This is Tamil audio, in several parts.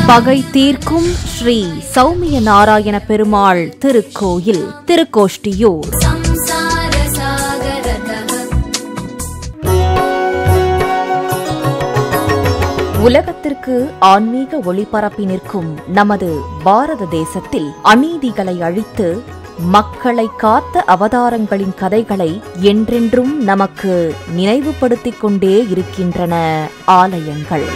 பகை தீர்க்கும் ஸ்ரீ சௌமிய நாராயண பெருமாள் திருக்கோயில் திருக்கோஷ்டியூர். உலகத்திற்கு ஆன்மீக ஒளிபரப்பி நிற்கும் நமது பாரத தேசத்தில் அநீதிகளை அழித்து மக்களை காத்த அவதாரங்களின் கதைகளை என்றென்றும் நமக்கு நினைவுபடுத்திக் கொண்டே இருக்கின்றன ஆலயங்கள்.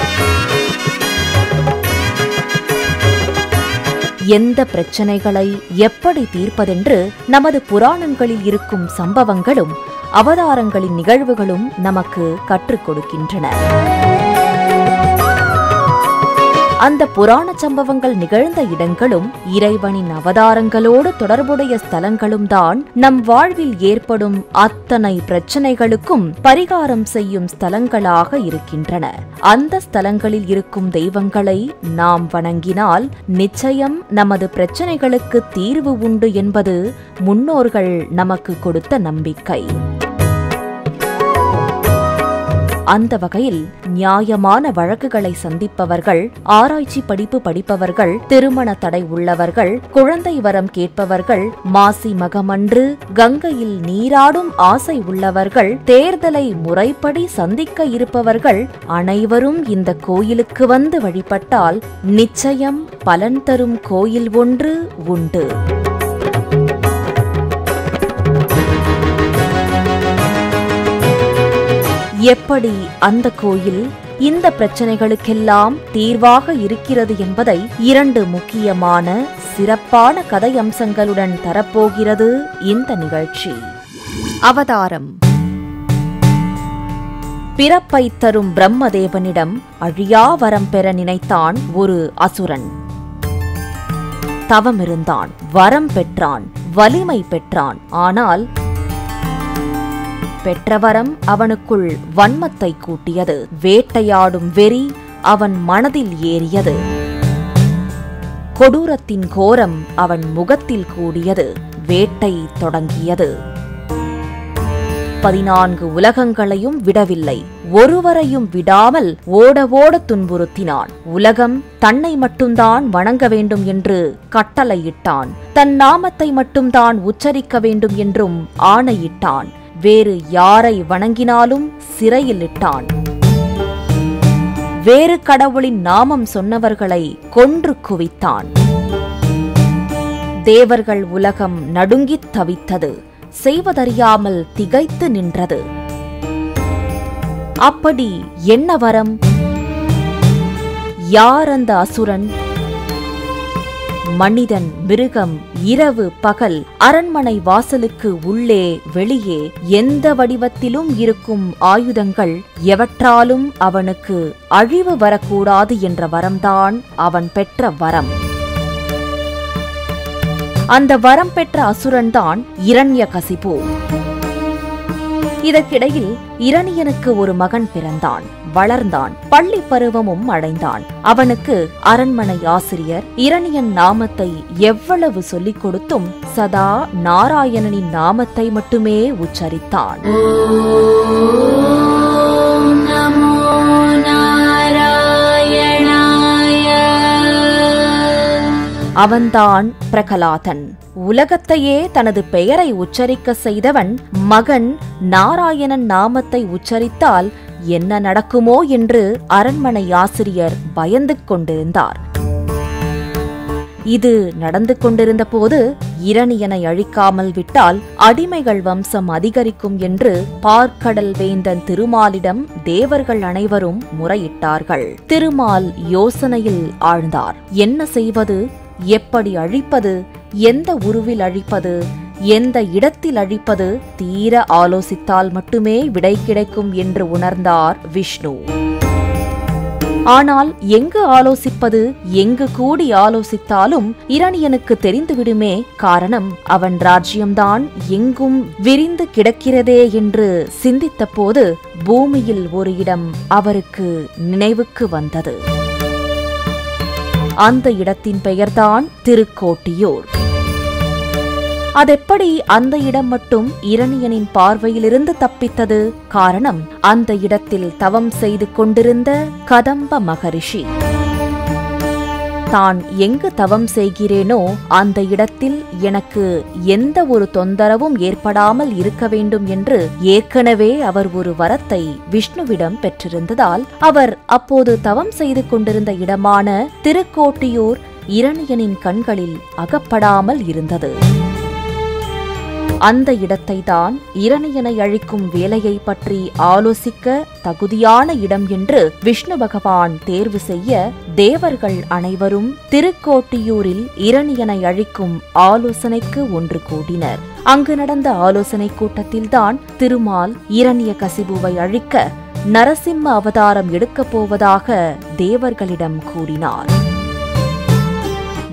எந்த பிரச்சனைகளை எப்படி தீர்ப்பதென்று நமது புராணங்களில் இருக்கும் சம்பவங்களும் அவதாரங்களின் நிகழ்வுகளும் நமக்கு கற்றுக் கொடுக்கின்றன. அந்த புராண சம்பவங்கள் நிகழ்ந்த இடங்களும் இறைவனின் அவதாரங்களோடு தொடர்புடைய ஸ்தலங்களும் தான் நம் வாழ்வில் ஏற்படும் அத்தனை பிரச்சனைகளுக்கும் பரிகாரம் செய்யும் ஸ்தலங்களாக இருக்கின்றன. அந்த ஸ்தலங்களில் இருக்கும் தெய்வங்களை நாம் வணங்கினால் நிச்சயம் நமது பிரச்சனைகளுக்கு தீர்வு உண்டு என்பது முன்னோர்கள் நமக்கு கொடுத்த நம்பிக்கை. அந்த வகையில் நியாயமான வழக்குகளை சந்திப்பவர்கள், ஆராய்ச்சி படிப்பு படிப்பவர்கள், திருமண தடை உள்ளவர்கள், குழந்தை வரம் கேட்பவர்கள், மாசி மகமன்று கங்கையில் நீராடும் ஆசை உள்ளவர்கள், தேர்தலை முறைப்படி சந்திக்க இருப்பவர்கள் அனைவரும் இந்த கோயிலுக்கு வந்து வழிபட்டால் நிச்சயம் பலன் தரும் கோயில் ஒன்று உண்டு. எப்படி அந்த கோயில் இந்த பிரச்சனைகளுக்கெல்லாம் தீர்வாக இருக்கிறது என்பதை 2 முக்கியமான சிறப்பான கதை அம்சங்களுடன் தரப்போகிறது இந்த நிகழ்ச்சி. அவதாரம். பிறப்பை தரும் பிரம்மதேவனிடம் அழியா வரம் பெற நினைத்தான் ஒரு அசுரன். தவமிருந்தான், வரம் பெற்றான், வலிமை பெற்றான். ஆனால் பெற்ற வரம் அவனுக்குள் வன்மத்தை கூட்டியது. வேட்டையாடும் வெறி அவன் மனதில் ஏறியது. கொடூரத்தின் கோரம் அவன் முகத்தில் கூடியது. வேட்டை தொடங்கியது. 14 உலகங்களையும் விடவில்லை. ஒருவரையும் விடாமல் ஓட ஓட துன்புறுத்தினான். உலகம் தன்னை மட்டும்தான் வணங்க வேண்டும் என்று கட்டளையிட்டான். தன் நாமத்தை மட்டும்தான் உச்சரிக்க வேண்டும் என்றும் ஆணையிட்டான். வேறு யாரை வணங்கினாலும் சிறையில் இட்டான். வேறு கடவுளின் நாமம் சொன்னவர்களை கொன்று குவித்தான். தேவர்கள் உலகம் நடுங்கித் தவித்தது. செய்வதறியாமல் திகைத்து நின்றது. அப்படி என்ன வரம்? யார் அந்த அசுரன்? மனிதன், மிருகம், இரவு பகல், அரண்மனை வாசலுக்கு உள்ளே வெளியே எந்த வடிவத்திலும் இருக்கும் ஆயுதங்கள் எவற்றாலும் அவனுக்கு அழிவு வரக்கூடாது என்ற வரம்தான் அவன் பெற்ற வரம். அந்த வரம் பெற்ற அசுரன்தான் இரண்யகசிபு. இதற்கிடையில் இரணியனுக்கு ஒரு மகன் பிறந்தான். வளர்ந்தான். பள்ளி பருவமும் அடைந்தான். அவனுக்கு அரண்மனை ஆசிரியர் இரணியன் நாமத்தை எவ்வளவு சொல்லிக் கொடுத்தும் சதா நாராயணனின் நாமத்தை மட்டுமே உச்சரித்தான். அவன்தான் பிரகலாதன். உலகத்தையே தனது பெயரை உச்சரிக்க செய்தவன் மகன் நாராயணன் நாமத்தை உச்சரித்தால் என்ன நடக்குமோ என்று அரண்மனை ஆசிரியர் பயந்து கொண்டிருந்தார். இது நடந்து கொண்டிருந்த போது இரணியனை அழிக்காமல் விட்டால் அடிமைகள் வம்சம் அதிகரிக்கும் என்று பார்க்கடல் வேந்தன் திருமாலிடம் தேவர்கள் அனைவரும் முறையிட்டார்கள். திருமால் யோசனையில் ஆழ்ந்தார். என்ன செய்வது? எப்படி அழிப்பது? எந்த உருவில் அழிப்பது? எந்த இடத்தில் அழிப்பது? தீர ஆலோசித்தால் மட்டுமே விடை கிடைக்கும் என்று உணர்ந்தார் விஷ்ணு. ஆனால் எங்கு ஆலோசிப்பது? எங்கு கூடி ஆலோசித்தாலும் இரணியனுக்கு தெரிந்துவிடுமே. காரணம், அவன் ராஜ்யம்தான் எங்கும் விரிந்து கிடக்கிறதே என்று சிந்தித்த போது பூமியில் ஒரு இடம் அவருக்கு நினைவுக்கு வந்தது. அந்த இடத்தின் பெயர்தான் திருக்கோட்டியூர். அதெப்படி அந்த இடம் மட்டும் இரணியனின் பார்வையிலிருந்து தப்பித்தது? காரணம், அந்த இடத்தில் தவம் செய்து கொண்டிருந்த கதம்ப மகரிஷி. தான் எங்கு தவம் செய்கிறேனோ அந்த இடத்தில் எனக்கு எந்த ஒரு தொந்தரவும் ஏற்படாமல் இருக்க வேண்டும் என்று ஏற்கனவே அவர் ஒரு வரத்தை விஷ்ணுவிடம் பெற்றிருந்ததால் அவர் அப்போது தவம் செய்து கொண்டிருந்த இடமான திருக்கோட்டியூர் இரணியனின் கண்களில் அகப்படாமல் இருந்தது. அந்த இடத்தை தான் இரணியனை அழிக்கும் வேலையை பற்றி ஆலோசிக்க தகுதியான இடம் என்று விஷ்ணு பகவான் தேர்வு செய்ய தேவர்கள் அனைவரும் திருக்கோட்டியூரில் இரணியனை அழிக்கும் ஆலோசனைக்கு ஒன்று கூடினர். அங்கு நடந்த ஆலோசனை கூட்டத்தில்தான் திருமால் இரணியகசிபுவை அழிக்க நரசிம்ம அவதாரம் எடுக்கப் போவதாக தேவர்களிடம் கூறினார்.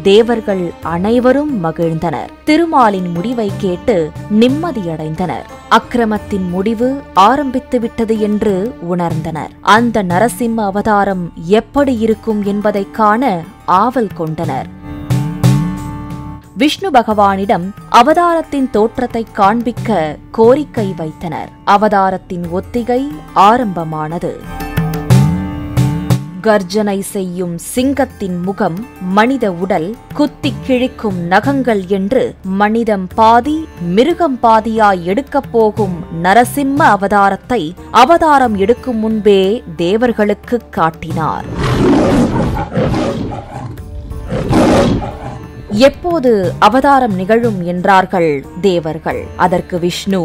தேவர்கள் அனைவரும் மகிழ்ந்தனர். திருமாலின் முடிவை கேட்டு நிம்மதியடைந்தனர். அக்கிரமத்தின் முடிவு ஆரம்பித்துவிட்டது என்று உணர்ந்தனர். அந்த நரசிம்ம அவதாரம் எப்படி இருக்கும் என்பதை காண ஆவல் கொண்டனர். விஷ்ணு பகவானிடம் அவதாரத்தின் தோற்றத்தை காண்பிக்க கோரிக்கை வைத்தனர். அவதாரத்தின் ஒத்திகை ஆரம்பமானது. கர்ஜனை செய்யும் சிங்கத்தின் முகம், மனித உடல், குத்திக் கிழிக்கும் நகங்கள் என்று மனிதம் பாதி மிருகம் பாதியாய் எடுக்கப் போகும் நரசிம்ம அவதாரத்தை அவதாரம் எடுக்கும் முன்பே தேவர்களுக்கு காட்டினார். எப்போது அவதாரம் நிகழும் என்றார்கள் தேவர்கள். அதற்கு விஷ்ணு,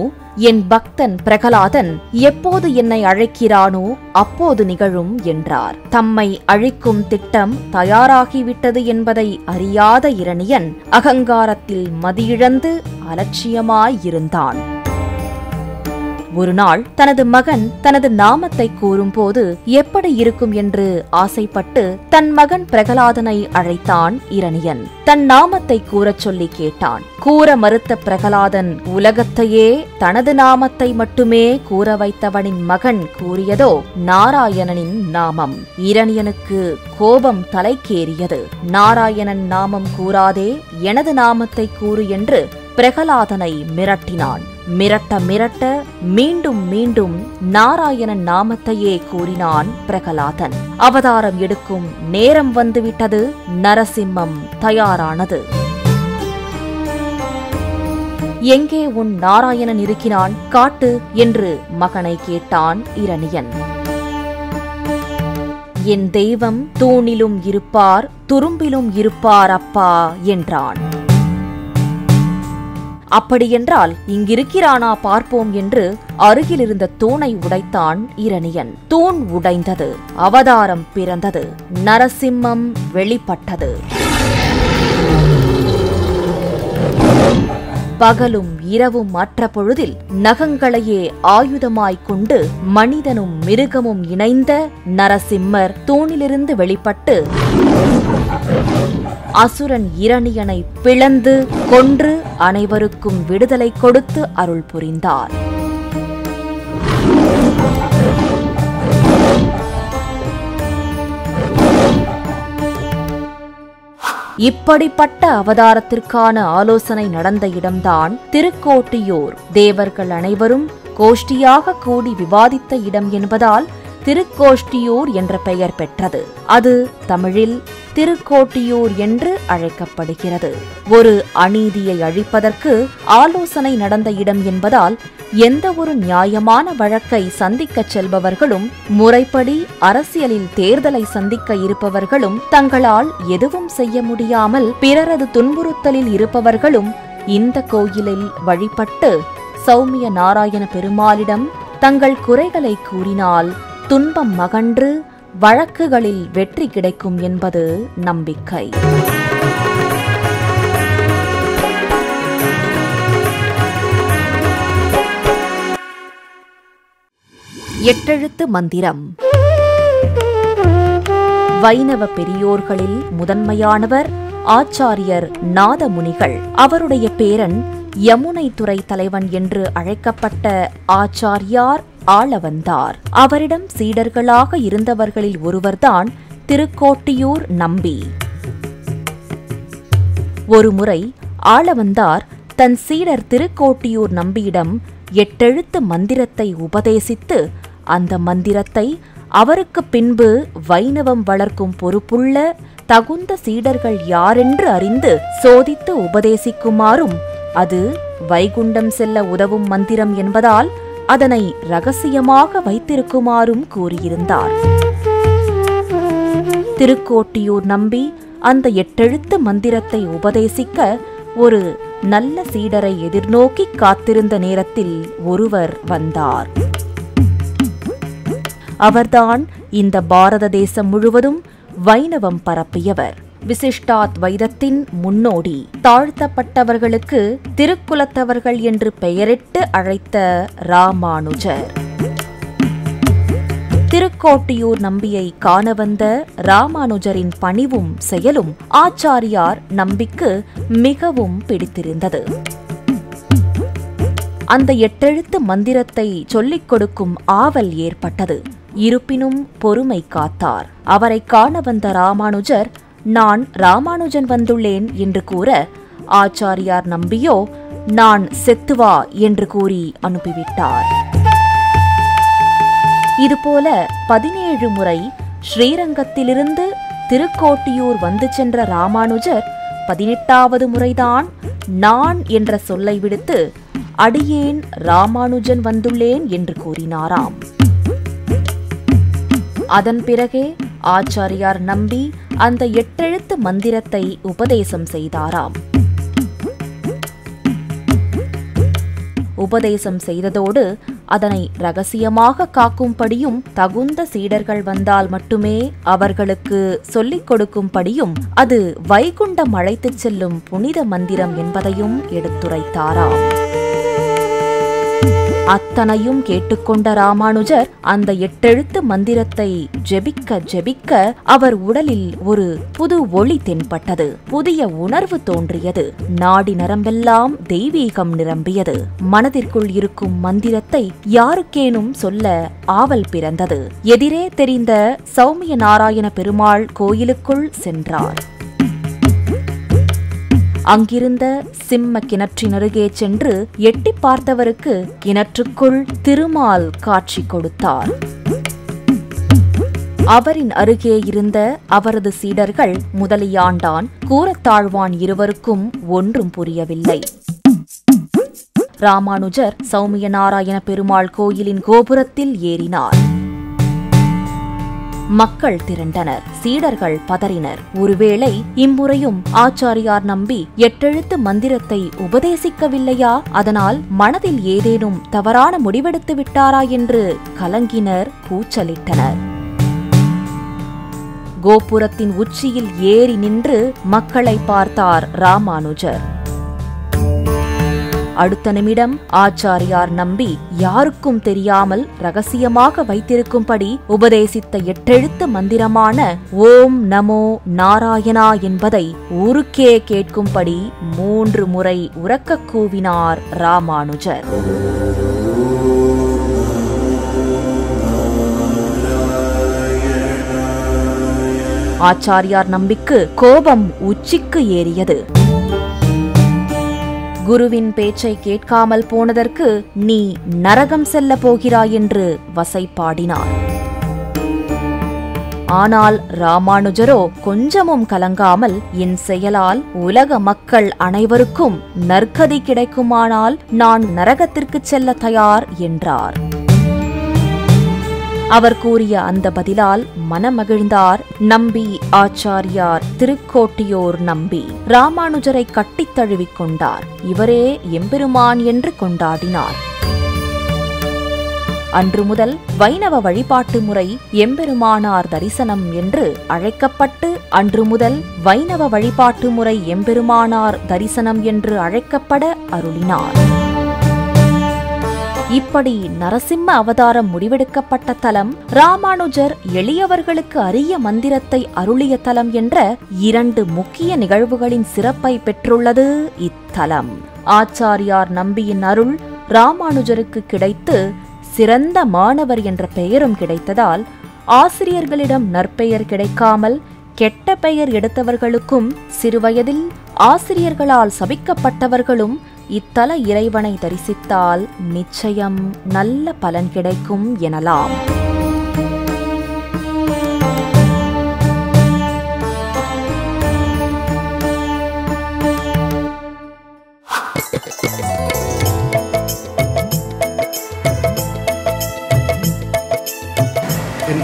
என் பக்தன் பிரகலாதன் எப்போது என்னை அழைக்கிறானோ அப்போது நிகழும் என்றார். தம்மை அழிக்கும் திட்டம் தயாராகிவிட்டது என்பதை அறியாத இரணியன் அகங்காரத்தில் மதியிழந்து அலட்சியமாயிருந்தான். ஒரு நாள் தனது மகன் தனது நாமத்தை கூறும்போது எப்படி இருக்கும் என்று ஆசைப்பட்டு தன் மகன் பிரகலாதனை அழைத்தான் இரணியன். தன் நாமத்தை கூறச் சொல்லி கேட்டான். கூற மறுத்த பிரகலாதன் உலகத்தையே தனது நாமத்தை மட்டுமே கூற வைத்தவனின் மகன் கூறியதோ நாராயணனின் நாமம். இரணியனுக்கு கோபம் தலைக்கேறியது. நாராயணன் நாமம் கூறாதே எனது நாமத்தை கூறு என்று பிரகலாதனை மிரட்டினான். மிரட்ட மிரட்ட மீண்டும் மீண்டும் நாராயணன் நாமத்தையே கூறினான் பிரகலாதன். அவதாரம் எடுக்கும் நேரம் வந்துவிட்டது. நரசிம்மம் தயாரானது. எங்கே உன் நாராயணன் இருக்கிறான், காட்டு என்று மகனை கேட்டான் இரணியன். என் தெய்வம் தூணிலும் இருப்பார், துரும்பிலும் இருப்பார் அப்பா என்றான். அப்படியென்றால் இங்கிருக்கிறானா பார்ப்போம் என்று அருகிலிருந்த தூணை உடைத்தான் இரணியன். தூண் உடைந்தது. அவதாரம் பிறந்தது. நரசிம்மம் வெளிப்பட்டது. பகலும் இரவும் அற்ற பொழுதில் நகங்களையே ஆயுதமாய்க் கொண்டு மனிதனும் மிருகமும் இணைந்த நரசிம்மர் தூணிலிருந்து வெளிப்பட்டு அசுரன் இரணியனை பிளந்து கொன்று அனைவருக்கும் விடுதலை கொடுத்து அருள் புரிந்தார். இப்படிப்பட்ட அவதாரத்திற்கான ஆலோசனை நடந்த இடம்தான் திருக்கோட்டியூர். தேவர்கள் அனைவரும் கோஷ்டியாக கூடி விவாதித்த இடம் என்பதால் திருக்கோஷ்டியூர் என்ற பெயர் பெற்றது. அது தமிழில் திருக்கோட்டியூர் என்று அழைக்கப்படுகிறது. ஒரு அநீதியை அழிப்பதற்கு ஆலோசனை நடந்த இடம் என்பதால் எந்த ஒரு நியாயமான வழக்கை சந்திக்கச் செல்பவர்களும், முறைப்படி அரசியலில் தேர்தலை சந்திக்க இருப்பவர்களும், தங்களால் எதுவும் செய்ய முடியாமல் பிறரது துன்புறுத்தலில் இருப்பவர்களும் இந்த கோயிலில் வழிபட்டு சௌமிய நாராயண பெருமாளிடம் தங்கள் குறைகளை கூறினால் துன்பம் அகன்று வழக்குகளில் வெற்றி கிடைக்கும் என்பது நம்பிக்கை. எட்டெழுத்து மந்திரம். வைணவ பெரியோர்களில் முதன்மையானவர் ஆச்சாரியர் நாதமுனிகள். அவருடைய பேரன் யமுனை துறை தலைவன் என்று அழைக்கப்பட்ட ஆச்சாரியார் ஆளவந்தார். அவரிடம் சீடர்களாக இருந்தவர்களில் ஒருவர்தான் திருக்கோட்டியூர் நம்பி. ஒருமுறை ஆளவந்தார் தன் சீடர் திருக்கோட்டியூர் நம்பியிடம் எட்டெழுத்து மந்திரத்தை உபதேசித்து அந்த மந்திரத்தை அவருக்கு பின்பு வைணவம் வளர்க்கும் பொறுப்புள்ள தகுந்த சீடர்கள் யாரென்று அறிந்து சோதித்து உபதேசிக்குமாறும், அது வைகுண்டம் செல்ல உதவும் மந்திரம் என்பதால் அதனை இரகசியமாக வைத்திருக்குமாறும் கூறியிருந்தார். திருக்கோட்டியூர் நம்பி அந்த 8 எழுத்து மந்திரத்தை உபதேசிக்க ஒரு நல்ல சீடரை எதிர்நோக்கி காத்திருந்த நேரத்தில் ஒருவர் வந்தார். அவர்தான் இந்த பாரத தேசம் முழுவதும் வைணவம் பரப்பியவர். விசிஷ்டாத்வைதத்தின் முன்னோடி, தாழ்த்தப்பட்டவர்களுக்கு திருக்குலத்தவர்கள் என்று பெயரிட்டு அழைத்த ராமானுஜர். திருக்கோட்டியூர் நம்பியை காண வந்த ராமானுஜரின் பணிவும் செயலும் ஆச்சாரியார் நம்பிக்கு மிகவும் பிடித்திருந்தது. அந்த 8 எழுத்து மந்திரத்தை சொல்லிக் கொடுக்கும் ஆவல் ஏற்பட்டது. இருப்பினும் பொறுமை காத்தார். அவரை காண வந்த ராமானுஜர், நான் ராமானுஜன் வந்துள்ளேன் என்று கூற, ஆச்சாரியார் நம்பியோ நான் செத்துவா என்று கூறி அனுப்பிவிட்டார். இதுபோல 17 முறை ஸ்ரீரங்கத்திலிருந்து திருக்கோட்டியூர் வந்து சென்ற ராமானுஜர் 18வது முறைதான் நான் என்ற சொல்லை விடுத்து அடியேன் ராமானுஜன் வந்துள்ளேன் என்று கூறினாராம். அதன் பிறகே ஆச்சாரியார் நம்பி அந்த 8 எழுத்து மந்திரத்தை உபதேசம் செய்தாராம். உபதேசம் செய்ததோடு அதனை இரகசியமாக காக்கும்படியும், தகுந்த சீடர்கள் வந்தால் மட்டுமே அவர்களுக்கு சொல்லிக் கொடுக்கும்படியும், அது வைகுண்டம் அழைத்துச் செல்லும் புனித மந்திரம் என்பதையும் எடுத்துரைத்தாராம். அத்தனையும் கேட்டுக்கொண்ட ராமானுஜர் அந்த 8 எழுத்து மந்திரத்தை ஜெபிக்க ஜெபிக்க அவர் உடலில் ஒரு புது ஒளி தென்பட்டது. புதிய உணர்வு தோன்றியது. நாடி நரம்பெல்லாம் தெய்வீகம் நிரம்பியது. மனதிற்குள் இருக்கும் மந்திரத்தை யாருக்கேனும் சொல்ல ஆவல் பிறந்தது. எதிரே தெரிந்த சௌமிய நாராயண பெருமாள் கோயிலுக்குள் சென்றார். அங்கிருந்த சிம்ம கிணற்றினருகே சென்று எட்டி பார்த்தவருக்கு கிணற்றுக்குள் திருமால் காட்சி கொடுத்தார். அவரின் அருகே இருந்த அவரது சீடர்கள் முதலியாண்டான், கூரத்தாழ்வான் இருவருக்கும் ஒன்றும் புரியவில்லை. ராமானுஜர் சௌமிய நாராயண பெருமாள் கோயிலின் கோபுரத்தில் ஏறினார். மக்கள் திரண்டனர். சீடர்கள் பதறினர். ஒருவேளை இம்முறையும் ஆச்சாரியார் நம்பி 8 எழுத்து மந்திரத்தை உபதேசிக்கவில்லையா? அதனால் மனதில் ஏதேனும் தவறான முடிவெடுத்து விட்டாரா என்று கலங்கினர், கூச்சலிட்டனர். கோபுரத்தின் உச்சியில் ஏறி நின்று மக்களை பார்த்தார் ராமானுஜர். அடுத்த நிமிடம் ஆச்சாரியார் நம்பி யாருக்கும் தெரியாமல் ரகசியமாக வைத்திருக்கும்படி உபதேசித்த 8 எழுத்து மந்திரமான ஓம் நமோ நாராயணா என்பதை ஊருக்கே கேட்கும்படி 3 முறை உரக்க கூவினார் ராமானுஜர். ஆச்சாரியார் நம்பிக்கு கோபம் உச்சிக்கு ஏறியது. குருவின் பேச்சை கேட்காமல் போனதற்கு நீ நரகம் செல்ல போகிறாய் என்று வசைபாடினார். ஆனால் ராமானுஜரோ கொஞ்சமும் கலங்காமல், என் செயலால் உலக மக்கள் அனைவருக்கும் நற்கதி கிடைக்குமானால் நான் நரகத்திற்கு செல்ல தயார் என்றார். அவர் கூறிய அந்த பதிலால் மனமகிழ்ந்தார் நம்பி ஆச்சாரியார் திருக்கோட்டியூர் நம்பி. ராமானுஜரை கட்டித் தழுவிக் கொண்டார். இவரே எம்பெருமான் என்று கொண்டாடினார். அன்று முதல் வைணவ வழிபாட்டு முறை எம்பெருமானார் தரிசனம் என்று அழைக்கப்பட்டு, அன்று முதல் வைணவ வழிபாட்டு முறை எம்பெருமானார் தரிசனம் என்று அழைக்கப்பட அருளினார். இப்படி நரசிம்ம அவதாரம் முடிவெடுக்கப்பட்ட தலம், ராமானுஜர் எளியவர்களுக்கு அரிய மந்திரத்தை அருளிய தலம் என்ற 2 முக்கிய நிகழ்வுகளின் சிறப்பை பெற்றுள்ளது இத்தலம். ஆச்சாரியார் நம்பியின் அருள் ராமானுஜருக்கு கிடைத்து சிறந்த மாணவர் என்ற பெயரும் கிடைத்ததால், ஆசிரியர்களிடம் நற்பெயர் கிடைக்காமல் கெட்ட பெயர் எடுத்தவர்களுக்கும் சிறுவயதில் ஆசிரியர்களால் சபிக்கப்பட்டவர்களும் இத்தல இறைவனை தரிசித்தால் நிச்சயம் நல்ல பலன் கிடைக்கும் எனலாம்.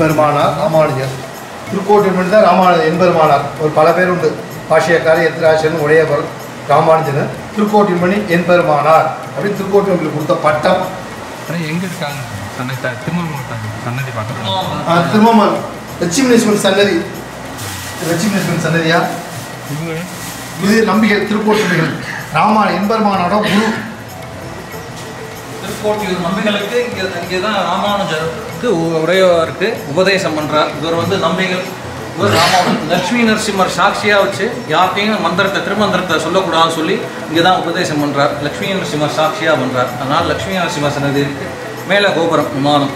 எம்பெருமானார் ராமானுஜர். திருக்கோட்டில் தான் ராமானுஜர் எம்பெருமானார் ஒரு பல பேர் உண்டு. பாஷியக்காரர், எத்திராசன், உடையவர், ராமானுஜன். திருக்கோட்டில்மணி எம்பெருமானார் அப்படின்னு திருக்கோட்டில் கொடுத்த பட்டம். எங்கே இருக்காங்க? சன்னதி பார்க்க திருமணம் லட்சுமீஸ்வரன் சன்னதி. லட்சுமீஸ்வரன் சன்னதியா இது நம்பிக்கை. திருக்கோட்டில்கள் எம்பெருமானோட குரு. திருக்கோட்டியூர் நம்பிகளுக்கு இங்கே தான் ராமானுஜருக்கு உடையவருக்கு உபதேசம் பண்ணுறார். இவர் நம்பிகள் ராமானுஜன் லட்சுமி நரசிம்மர் சாட்சியாக வச்சு யார்கிட்டையும் திருமந்திரத்தை சொல்லக்கூடாதுன்னு சொல்லி இங்கே தான் உபதேசம் பண்ணுறார். லட்சுமி நரசிம்மர் சாட்சியாக பண்ணுறார். அதனால் லட்சுமி நரசிம்மர் சன்னதி இருக்குது. மேலே கோபுரம் விமானம்.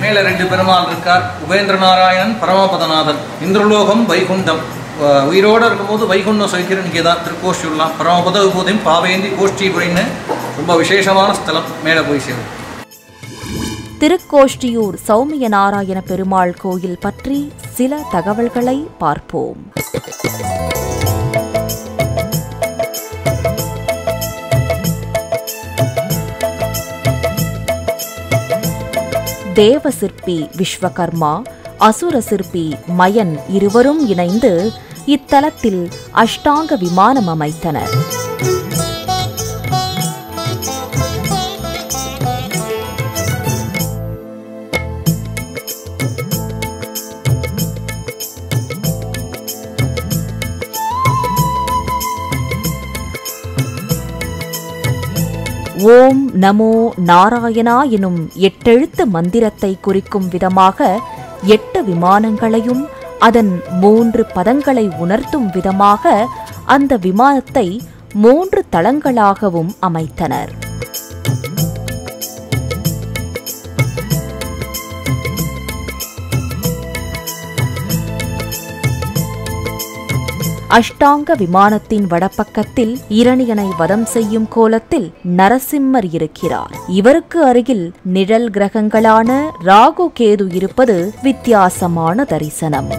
மேலே 2 பெருமாள் இருக்கார். உபேந்திர நாராயணன், பரமபதநாதன். இந்திரலோகம், வைகுண்டம். உயிரோடு இருக்கும்போது வைகுண்டம் சொல்லிக்கிறேன். இங்கே தான் திருக்கோஷ்டியூர்லாம் பரமபத விபூதியும் பாவேந்தி கோஷ்டிபுரின்னு ரொம்ப விசேஷமான ஸ்தலம். மேலே போய் சேரும். திருக்கோஷ்டியூர் சௌமிய நாராயண பெருமாள் கோயில் பற்றி சில தகவல்களை பார்ப்போம். தேவ சிற்பி விஸ்வகர்மா, அசுர சிற்பி மயன் இருவரும் இணைந்து இத்தலத்தில் அஷ்டாங்க விமானம் அமைத்தனர். ஓம் நமோ நாராயணா எனும் 8 எழுத்து மந்திரத்தை குறிக்கும் விதமாக 8 விமானங்களையும் அதன் 3 பதங்களை உணர்த்தும் விதமாக அந்த விமானத்தை 3 தளங்களாகவும் அமைத்தனர். அஷ்டாங்க விமானத்தின் வடபக்கத்தில் இரணியனை வதம் செய்யும் கோலத்தில் நரசிம்மர் இருக்கிறார். இவருக்கு அருகில் நிழல் கிரகங்களான ராகு, கேது இருப்பது வித்தியாசமான தரிசனம்.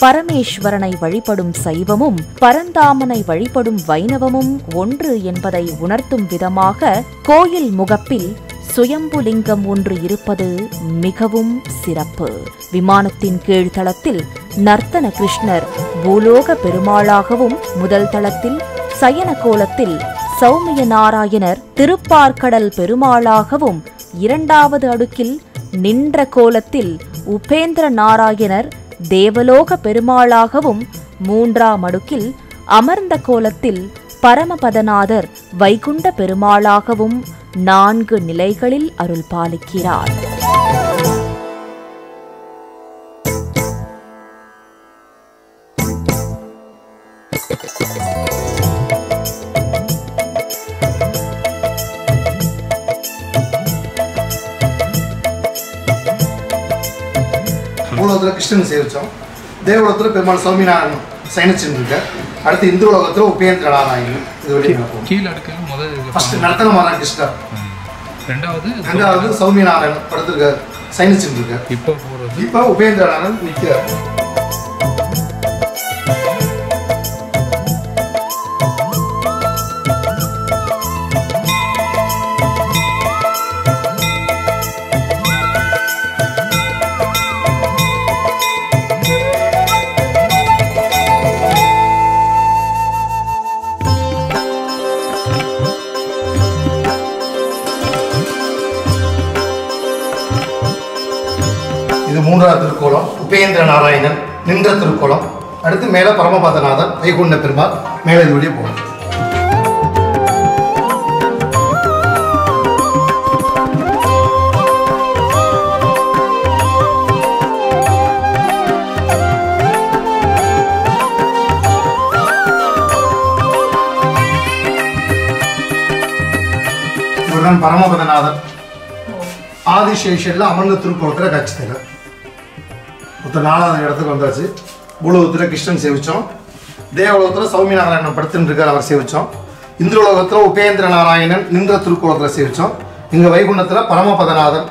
பரமேஸ்வரனை வழிபடும் சைவமும் பரந்தாமனை வழிபடும் வைணவமும் ஒன்று என்பதை உணர்த்தும் விதமாக கோயில் முகப்பில் சுயம்புலிங்கம் ஒன்று இருப்பது மிகவும் சிறப்பு. விமானத்தின் கீழ்த்தளத்தில் நர்த்தன கிருஷ்ணர் பூலோக பெருமாளாகவும், முதல் தளத்தில் சயன கோலத்தில் சௌமிய நாராயணர் திருப்பார்க்கடல் பெருமாளாகவும், 2வது அடுக்கில் நின்ற கோலத்தில் உபேந்திர நாராயணர் தேவலோக பெருமாளாகவும், 3ஆம் அடுக்கில் அமர்ந்த கோலத்தில் பரமபதநாதர் வைகுண்ட பெருமாளாகவும் 4 நிலைகளில் அருள் பாலிக்கிறார். பூலோகத்தில் கிருஷ்ணன் சேவிச்சோம். தேவலோகத்தில் பெருமாள் சௌமிநாராயணன் சயனிச்சுருக்க. அடுத்து இந்து உலகத்தில் உபேந்திர நாராயணன். இது வரைக்கும் கீழே அடுக்கல முதல் ஃபர்ஸ்ட் நர்த்தனமான கிருஷ்ணர், 2வது சௌமிநாராயணன் படுத்திருக்கார், சயனிச்சுருக்க. இப்போ உபேந்திர நாராயணன் நிற்கிறார். இது 3வது திருக்கோலம், உபேந்திர நாராயணன் நின்ற திருக்கோலம். அடுத்து மேலே பரமபதநாதன் வைகுண்ட பெருமாள். மேலே இதுவழியே போகணும். இவன் பரமபதநாதன். ஆதிசேஷன்ல அமர்ந்த திருக்கோலத்தில் காட்சி தர மொத்தம் 4வது இடத்துக்கு வந்தாச்சு. பூலோகத்தில் கிருஷ்ணன் சேவிச்சோம். தேவலோகத்தில் சௌமிய நாராயணன் படுத்துட்டு இருக்கார், அவர் சேவிச்சோம். இந்திரலோகத்தில் உபேந்திர நாராயணன் நின்ற திருக்கோலத்தில் சேவிச்சோம். இங்கே வைகுண்டத்தில் பரமபதநாதன்.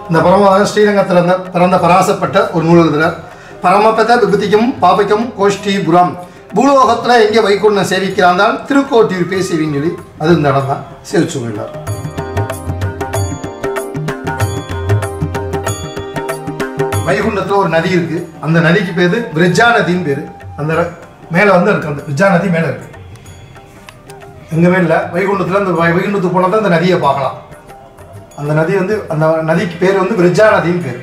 இந்த பரமபதன் ஸ்ரீரங்கத்தில் பிறந்த பராசப்பட்ட ஒரு நூல் எழுதினார். பரமபத விபூதிக்கும் பாபிக்கும் கோஷ்டிபுரம். பூலோகத்தில் எங்கே வைகுண்டம் சேவிக்கிறான் திருக்கோட்டியூர் பேசுவீங்க சொல்லி அது இந்த இடம் தான் சேவிச்சுங்க எல்லாரும். வைகுண்டத்தில் ஒரு நதி இருக்கு. அந்த நதிக்கு பேரு விரஜா நதின்னு பேரு. அந்த மேல இருக்கு, அந்த விரஜா நதி மேல இருக்கு. எங்கவே இல்லை, வைகுண்டத்தில் அந்த வைகுண்டத்துக்கு போனால் தான் அந்த நதியை பார்க்கலாம். அந்த நதி அந்த நதிக்கு பேர் விரஜா நதின்னு பேர்.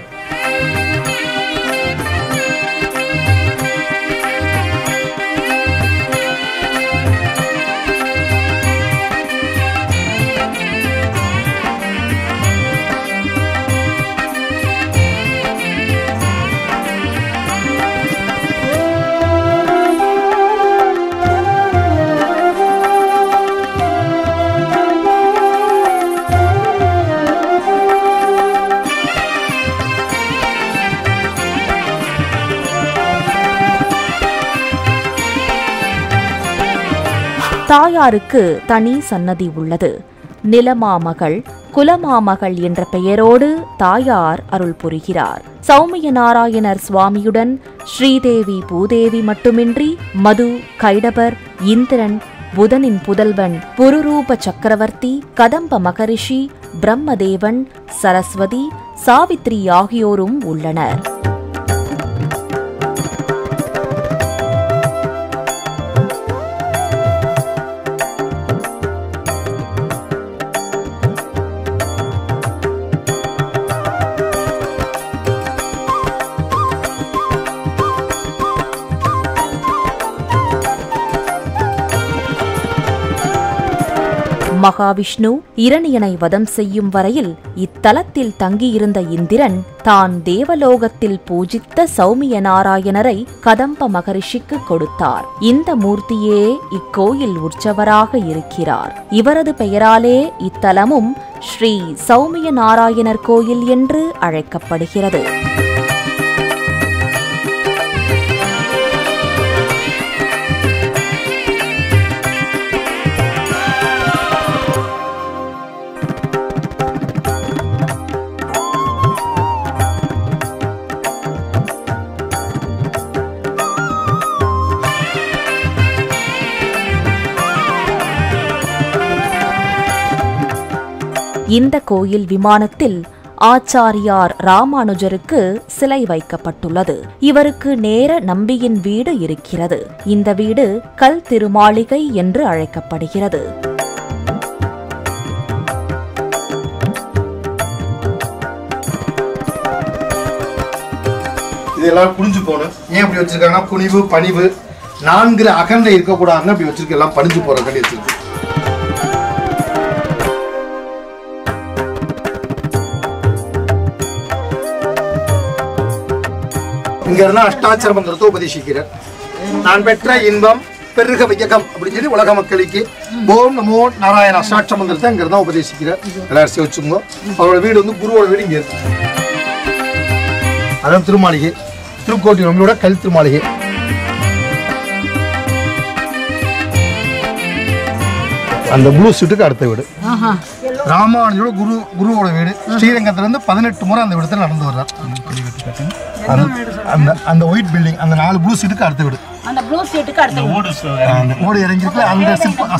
தாயாருக்கு தனி சன்னதி உள்ளது. நிலமாமகள், குலமாமகள் என்ற பெயரோடு தாயார் அருள் புரிகிறார். சௌமிய நாராயணர் சுவாமியுடன் ஸ்ரீதேவி பூதேவி மட்டுமின்றி மது, கைடபர், இந்திரன், புதனின் புதல்வன் புருரூப சக்கரவர்த்தி, கதம்ப மகரிஷி, பிரம்மதேவன், சரஸ்வதி, சாவித்ரி ஆகியோரும் உள்ளனர். மகாவிஷ்ணு இரணியனை வதம் செய்யும் வரையில் இத்தலத்தில் தங்கியிருந்த இந்திரன் தான் தேவலோகத்தில் பூஜித்த சௌமிய நாராயணரை கதம்ப மகரிஷிக்கு கொடுத்தார். இந்த மூர்த்தியே இக்கோயில் உற்சவராக இருக்கிறார். இவரது பெயராலே இத்தலமும் ஸ்ரீ சௌமிய நாராயணர் கோயில் என்று அழைக்கப்படுகிறது. இந்த கோயில் விமானத்தில் ஆச்சாரியார் ராமானுஜருக்கு சிலை வைக்கப்பட்டுள்ளது. இவருக்கு நேர நம்பியின் வீடு இருக்கிறது. இந்த வீடு கல் திருமாளிகை என்று அழைக்கப்படுகிறது. இதெல்லாம் குனிஞ்சு போகணும். ஏன் அப்படி வச்சிருக்காங்கன்னா குனிவு பணிவு 4 அகண்டை இருக்கக்கூடாதுன்னு அப்படி வச்சிருக்க. எல்லாம் பணிஞ்சு போற கட்டி வச்சிருக்கு. இங்க இருந்தா அஷ்டாட்சர மந்திரத்தை உபதேசிக்கிறார். நான் பெற்ற இன்பம் பெருக வையகம் அப்படின்னு சொல்லி உலக மக்களுக்கு ஓம் நமோ நாராயண அஷ்டாட்சர மந்திரத்தை இங்க இருந்தா உபதேசிக்கிறார். எல்லாரும் சேவிச்சுங்க. அவரோட வீடு குருவோட வீடு இங்க இருக்கு. அதான் திருமாளிகை, திருக்கோட்டி நம்மளோட கல் திருமாளிகை. அந்த ப்ளூ சீட்டுக்கு அடுத்த வீடு ராமானுஜோட குருவோட வீடு. ஸ்ரீரங்கத்துல இருந்து 18 முறை அந்த இடத்துல நடந்து வர்றார். அந்த ஒயிட் பில்டிங், அந்த 4 ப்ளூ சீட்டுக்கு அடுத்த வீடு. அந்த ஓடு இறங்கிருக்கு. அந்த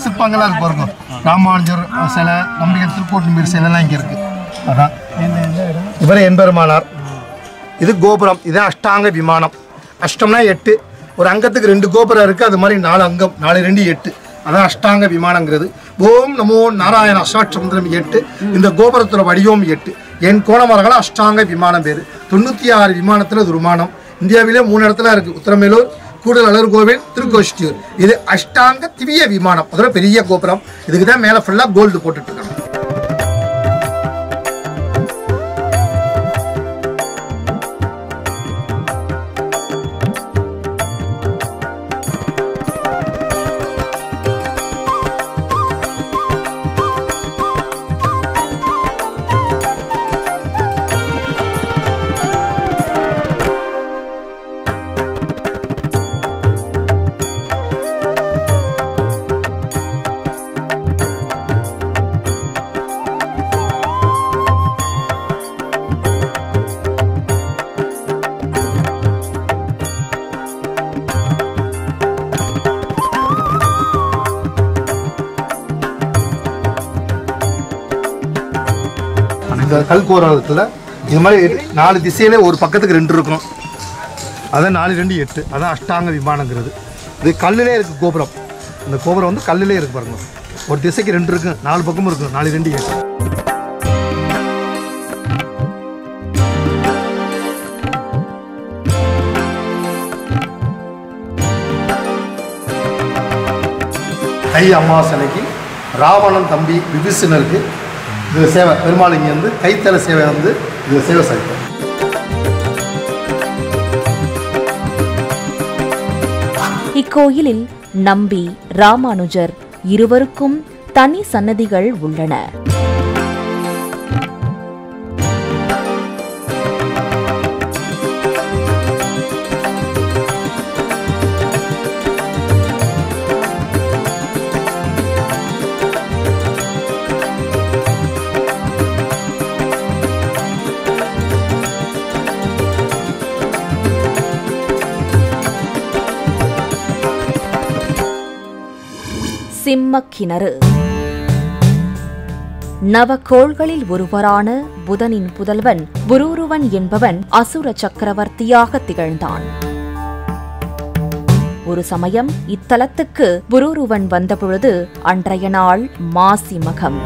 சிற்பங்கள்லாம் இருக்கு பாருங்க. ராமானுஜர் சிலை, நம்பிக்கை திருக்கோட்டின் சிலைலாம் இங்க இருக்கு. அதான் இவரே எம்பெருமானார். இது கோபுரம். இது அஷ்டாங்க விமானம். அஷ்டம்னா 8. ஒரு அங்கத்துக்கு 2 கோபுரம் இருக்கு. அது மாதிரி 4 அங்கம், 4 2 8. அதான் அஷ்டாங்க விமானங்கிறது. ஓம் நமோ நாராயண அஷ்டாட்சரம் 8. இந்த கோபுரத்தோட வடிவம் 8. என் கோணமரங்கள அஷ்டாங்க விமானம் பேரு. 96 விமானத்துல இது விமானம். இந்தியாவிலே 3 இடத்துல இருக்கு. உத்தரமேலூர், கூடல் அழகர் கோவில், திருக்கோஷ்டியூர். இது அஷ்டாங்க திவ்ய விமானம். அதோட பெரிய கோபுரம். இதுக்கு தான் மேல ஃபுல்லா கோல்டு போட்டுட்டு இருக்காங்க. இந்த கல்கோரத்தில் இது மாதிரி 4 திசையிலே ஒரு பக்கத்துக்கு 2 இருக்கும். அதான் 4 2 8. அதான் அஷ்டாங்க விமானங்கிறது. இது கல்லிலே இருக்குது கோபுரம். இந்த கோபுரம் வந்து கல்லிலே இருக்கு பாருங்க. ஒரு திசைக்கு 2 இருக்கும், 4 பக்கமும் இருக்கும். 4 2 8. தை அமாவாசைக்கு ராவணன் தம்பி விபீஷணருக்கு இது சேவை. பெருமாள் இங்கே வந்து கைத்தல சேவை வந்து இது சேவை சாய்ப்பார். இக்கோயிலில் நம்பி ராமானுஜர் இருவருக்கும் தனி சன்னதிகள் உள்ளன. சிம்மக்கிணறு நவகோள்களில் ஒருவரான புதனின் புதல்வன் புரூருவன் என்பவன் அசுர சக்கரவர்த்தியாக திகழ்ந்தான். ஒரு சமயம் இத்தலத்துக்கு புரூருவன் வந்தபொழுது அன்றைய நாள் மாசி மகம்.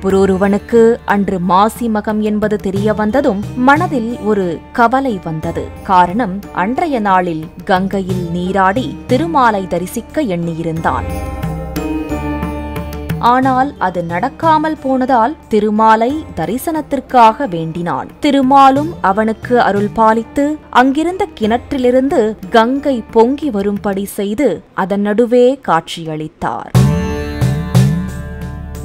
புரூருவனுக்கு அன்று மாசி மகம் என்பது தெரிய வந்ததும் மனதில் ஒரு கவலை வந்தது. காரணம், அன்றைய நாளில் கங்கையில் நீராடி திருமாலை தரிசிக்க எண்ணியிருந்தான். ஆனால் அது நடக்காமல் போனதால் திருமாலை தரிசனத்திற்காக வேண்டினான். திருமாலும் அவனுக்கு அருள் பாலித்து அங்கிருந்த கிணற்றிலிருந்து கங்கை பொங்கி வரும்படி செய்து அதன் நடுவே காட்சியளித்தார்.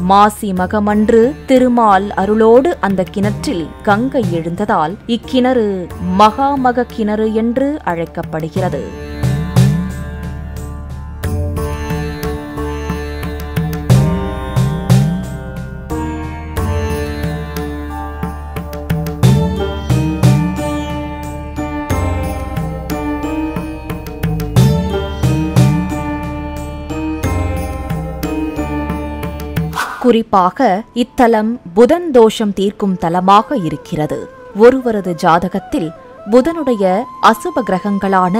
மாசி மகமன்று திருமால் அருளோடு அந்த கிணற்றில் கங்கை எழுந்ததால் இக்கிணறு மகாமக கிணறு என்று அழைக்கப்படுகிறது. குறிப்பாக இத்தலம் புதன் தோஷம் தீர்க்கும் தலமாக இருக்கிறது. ஒருவரது ஜாதகத்தில் புதனுடைய அசுப கிரகங்களான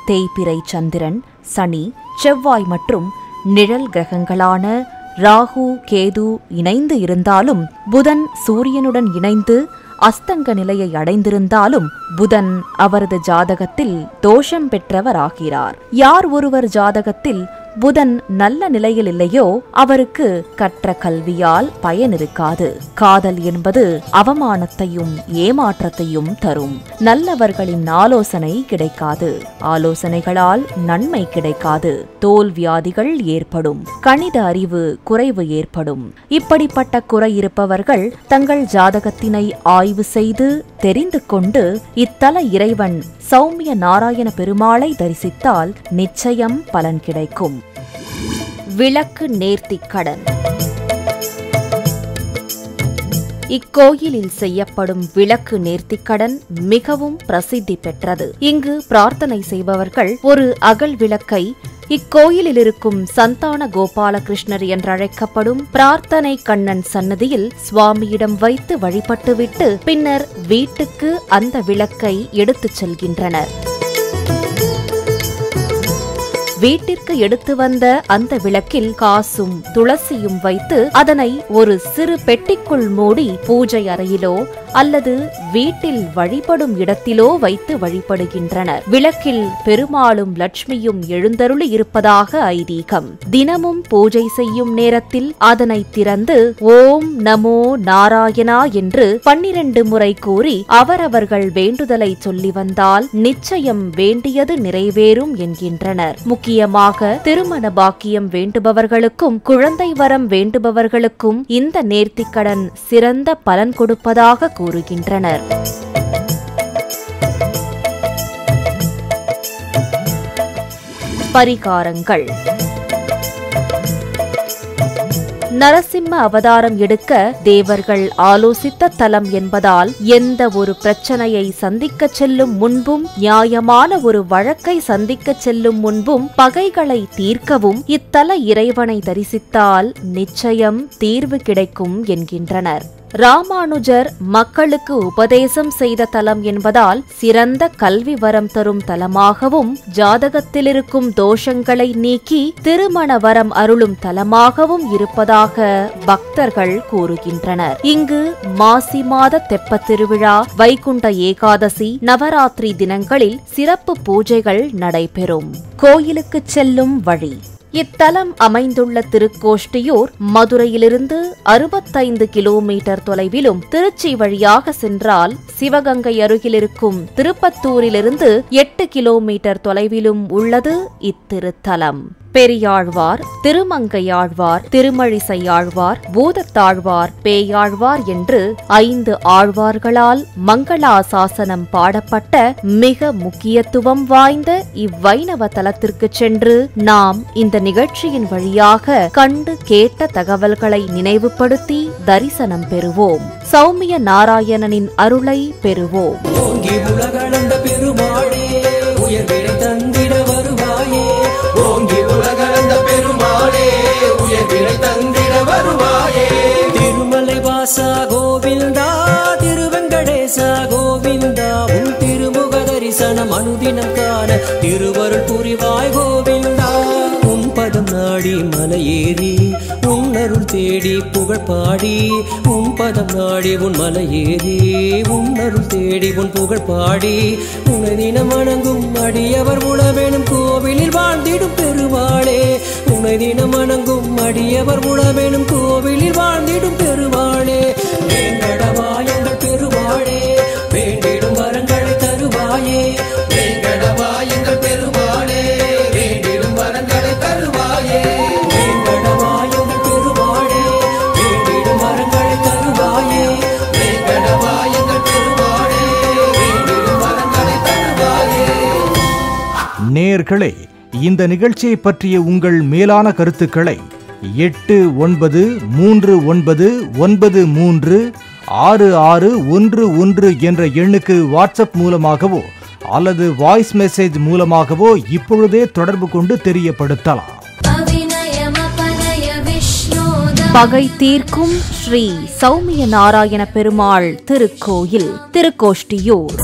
தேய்பிறை சந்திரன், சனி, செவ்வாய் மற்றும் நிழல் கிரகங்களான ராகு, கேது இணைந்து இருந்தாலும், புதன் சூரியனுடன் இணைந்து அஸ்தங்க நிலையை அடைந்திருந்தாலும் புதன் அவரது ஜாதகத்தில் தோஷம் பெற்றவராகிறார். யார் ஒருவர் ஜாதகத்தில் புதன் நல்ல நிலையில் இல்லையோ அவருக்கு கற்ற கல்வியால் பயன் இருக்காது. காதல் என்பது அவமானத்தையும் ஏமாற்றத்தையும் தரும். நல்லவர்களின் ஆலோசனை கிடைக்காது. ஆலோசனைகளால் நன்மை கிடைக்காது. தோல்வியாதிகள் ஏற்படும். கணித அறிவு குறைவு ஏற்படும். இப்படிப்பட்ட குறை இருப்பவர்கள் தங்கள் ஜாதகத்தினை ஆய்வு செய்து தெரிந்து கொண்டு இத்தல இறைவன் சௌமிய நாராயண பெருமாளை தரிசித்தால் நிச்சயம் பலன் கிடைக்கும். விளக்கு நேர்த்திக்கடன். இக்கோயிலில் செய்யப்படும் விளக்கு நேர்த்திக்கடன் மிகவும் பிரசித்தி பெற்றது. இங்கு பிரார்த்தனை செய்பவர்கள் ஒரு அகல் விளக்கை இக்கோயிலில் இருக்கும் சந்தான கோபாலகிருஷ்ணர் என்றழைக்கப்படும் பிரார்த்தனை கண்ணன் சன்னதியில் சுவாமியிடம் வைத்து வழிபட்டுவிட்டு பின்னர் வீட்டுக்கு அந்த விளக்கை எடுத்துச் செல்கின்றனர். வீட்டிற்கு எடுத்து வந்த அந்த விளக்கில் காசும் துளசியும் வைத்து அதனை ஒரு சிறு பெட்டிக்குள் மூடி பூஜை அறையிலோ அல்லது வீட்டில் வழிபடும் இடத்திலோ வைத்து வழிபடுகின்றனர். விளக்கில் பெருமாளும் லட்சுமியும் எழுந்தருளி இருப்பதாக ஐதீகம். தினமும் பூஜை செய்யும் நேரத்தில் அதனை திறந்து ஓம் நமோ நாராயணா என்று 12 முறை கூறி அவரவர்கள் வேண்டுதலை சொல்லி வந்தால் நிச்சயம் வேண்டியது நிறைவேறும் என்கின்றனர். முக்கியமாக திருமண பாக்கியம் வேண்டுபவர்களுக்கும் குழந்தை வரம் வேண்டுபவர்களுக்கும் இந்த நேர்த்திக்கடன் சிறந்த பலன் கொடுப்பதாக கூறுகின்றனர். பரிகாரங்கள். நரசிம்ம அவதாரம் எடுக்க தேவர்கள் ஆலோசித்த தலம் என்பதால் எந்த ஒரு பிரச்சனையை சந்திக்கச் செல்லும் முன்பும், நியாயமான ஒரு வழக்கை சந்திக்கச் செல்லும் முன்பும் பகைகளை தீர்க்கவும் இத்தல இறைவனை தரிசித்தால் நிச்சயம் தீர்வு கிடைக்கும் என்கின்றனர். ராமானுஜர் மக்களுக்கு உபதேசம் செய்த தலம் என்பதால் சிறந்த கல்வி வரம் தரும் தலமாகவும், ஜாதகத்திலிருக்கும் தோஷங்களை நீக்கி திருமண வரம் அருளும் தலமாகவும் இருப்பதாக பக்தர்கள் கூறுகின்றனர். இங்கு மாசி மாத தெப்பத் திருவிழா, வைகுண்ட ஏகாதசி, நவராத்திரி தினங்களில் சிறப்பு பூஜைகள் நடைபெறும். கோயிலுக்கு செல்லும் வழி. இத்தலம் அமைந்துள்ள திருக்கோஷ்டியூர் மதுரையிலிருந்து 65 கிலோமீட்டர் தொலைவிலும், திருச்சி வழியாக சென்றால் சிவகங்கை அருகிலிருக்கும் திருப்பத்தூரிலிருந்து 8 கிலோமீட்டர் தொலைவிலும் உள்ளது இத்திருத்தலம். பெரியாழ்வார், திருமங்கையாழ்வார், திருமழிசையாழ்வார், பூதத்தாழ்வார், பேயாழ்வார் என்று 5 ஆழ்வார்களால் மங்களாசாசனம் பாடப்பட்ட மிக முக்கியத்துவம் வாய்ந்த இவ்வைணவ தலத்திற்கு சென்று நாம் இந்த நிகழ்ச்சியின் வழியாக கண்டு கேட்ட தகவல்களை நினைவுபடுத்தி தரிசனம் பெறுவோம். சௌமிய நாராயணனின் அருளை பெறுவோம். திருமலை வாசா கோவிந்தா, திருவெங்கடேசா கோவிந்தா, உன் திருமுக தரிசனம் அனுதினம் காண திருவருள் புரிவாய் கோவிந்தா. உன் பதம் நாடி மலையேறி உன் அருள் தேடி புகழ் பாடி, உன் பதம் நாடி உன் மலையேறி உன் அருள் தேடி உன் புகழ் பாடி, உனை தினம் வணங்கும் அடியவர் உளவேனும் கோவிலில் வாழ்ந்திடும் பெருமாளே. உனை தினம் வணங்கும் அடியவர் உளவேனும் கோவிலில் வாழ்ந்திடும் பெருமாளே. வேங்கடவாய் எங்கள் பெருமாளே, வேண்டிடும் வரங்களை தருவாயே. வேங்கடவாய் எங்கள் பெருமாளே, வேண்டிடும் வரங்களை தருவாயே. வேங்கடவாய் எங்கள் பெருமாளே, வேண்டிடும் வரங்களை தருவாயே. வேங்கடவாய் எங்கள் பெருமாளே, வேண்டிடும் வரங்களை தருவாயே. நேயர்களே, இந்த நிகழ்ச்சியை பற்றிய உங்கள் மேலான கருத்துக்களை 8939936611 என்ற எண்ணுக்கு வாட்ஸ்அப் மூலமாகவோ அல்லது வாய்ஸ் மெசேஜ் மூலமாகவோ இப்பொழுதே தொடர்பு கொண்டு தெரியப்படுத்தலாம். பகை தீர்க்கும் ஸ்ரீ சௌமிய நாராயண பெருமாள் திருக்கோயில், திருக்கோஷ்டியூர்.